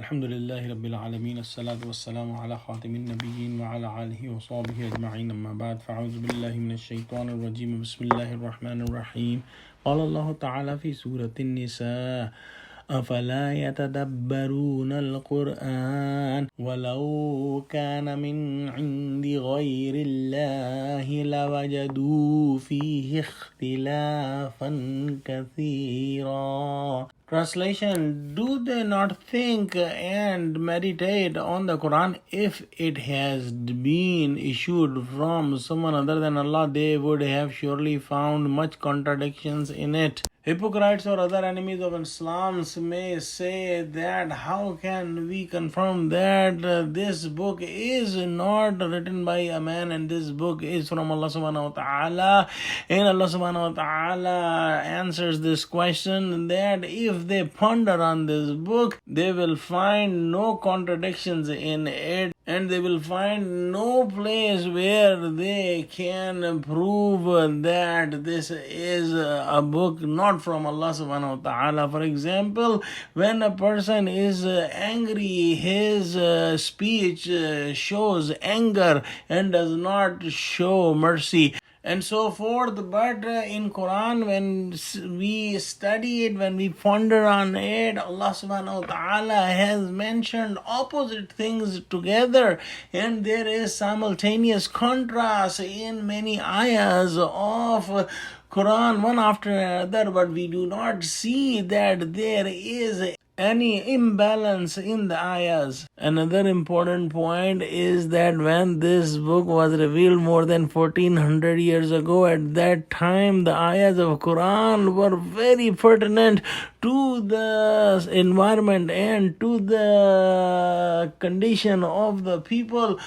Alhamdulillahi Rabbil Alameen. As-salatu was-salamu ala khatimin nabiyyin wa ala alihi wa sahbihi ajma'in. Amma ba'd. Fa'udhu billahi minash shaitanir rajim. Bismillahir rahmanir rahim. Qala Allah ta'ala fi Surah An-Nisa. أفلا يتدبرون القرآن ولو كان من عند غير الله لوجدوا فيه اختلافا كثيرا. Translation: Do they not think and meditate on the Quran? If it has been issued from someone other than Allah, they would have surely found much contradictions in it. Hypocrites or other enemies of Islam may say that how can we confirm that this book is not written by a man and this book is from Allah subhanahu wa ta'ala. And Allah subhanahu wa ta'ala answers this question that if they ponder on this book, they will find no contradictions in it. And they will find no place where they can prove that this is a book not from Allah subhanahu wa ta'ala. For example, when a person is angry, his speech shows anger and does not show mercy, and so forth. But in Quran, when we study it, when we ponder on it, Allah subhanahu wa ta'ala has mentioned opposite things together, and there is simultaneous contrast in many ayahs of Quran, one after another, but we do not see that there is any imbalance in the ayahs. Another important point is that when this book was revealed more than 1400 years ago, at that time the ayahs of Quran were very pertinent to the environment and to the condition of the people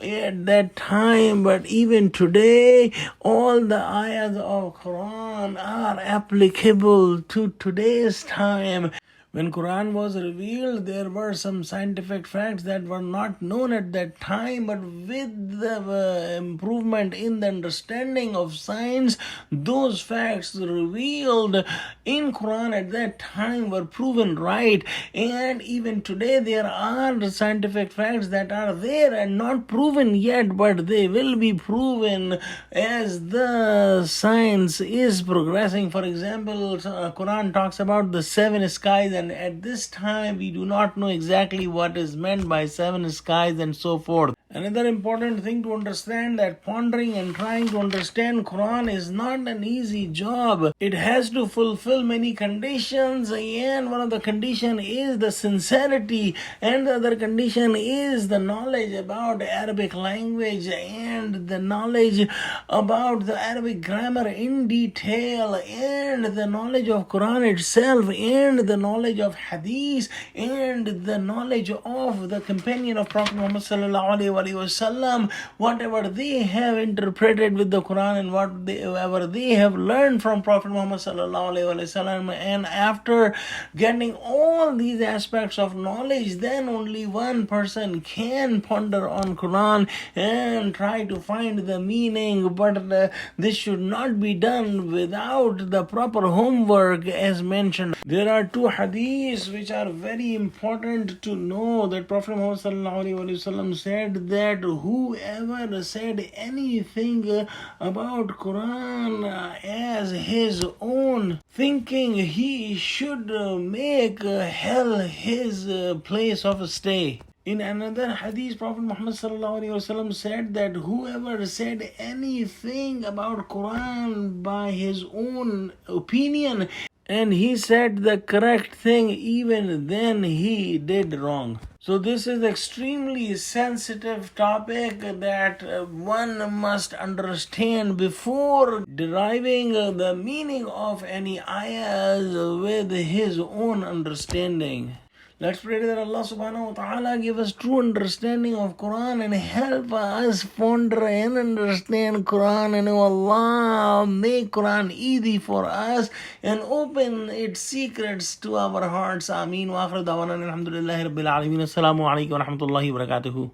at that time. But even today, all the ayahs of Quran are applicable to today's time. When Quran was revealed, there were some scientific facts that were not known at that time, but with the improvement in the understanding of science, those facts revealed in Quran at that time were proven right. And even today there are scientific facts that are there and not proven yet, but they will be proven as the science is progressing. For example, Quran talks about the seven skies, and at this time we do not know exactly what is meant by seven skies and so forth. Another important thing to understand that pondering and trying to understand Quran is not an easy job. It has to fulfill many conditions, and one of the conditions is the sincerity, and the other condition is the knowledge about Arabic language and the knowledge about the Arabic grammar in detail, and the knowledge of Quran itself, and the knowledge of Hadith, and the knowledge of the companion of Prophet Muhammad sallallahu alaihi wasallam, whatever they have interpreted with the Quran and whatever they have learned from Prophet Muhammad sallallahu alaihi wasallam. And after getting all these aspects of knowledge, then only one person can ponder on Quran and try to find the meaning. But this should not be done without the proper homework as mentioned. There are two hadiths which are very important to know, that Prophet Muhammad sallallahu alaihi wasallam said that whoever said anything about Quran as his own thinking, he should make hell his place of stay. In another hadith, Prophet Muhammad sallallahu alaihi wasallam said that whoever said anything about Quran by his own opinion, and he said the correct thing, even then he did wrong. So this is extremely sensitive topic that one must understand before deriving the meaning of any ayahs with his own understanding. Let's pray that Allah subhanahu wa ta'ala give us true understanding of Quran and help us ponder and understand Quran. And Allah, make Quran easy for us and open its secrets to our hearts. Ameen. Wa akhir da'wana alhamdulillahi rabbil alameen. Assalamu alaikum wa rahmatullahi wa barakatuhu.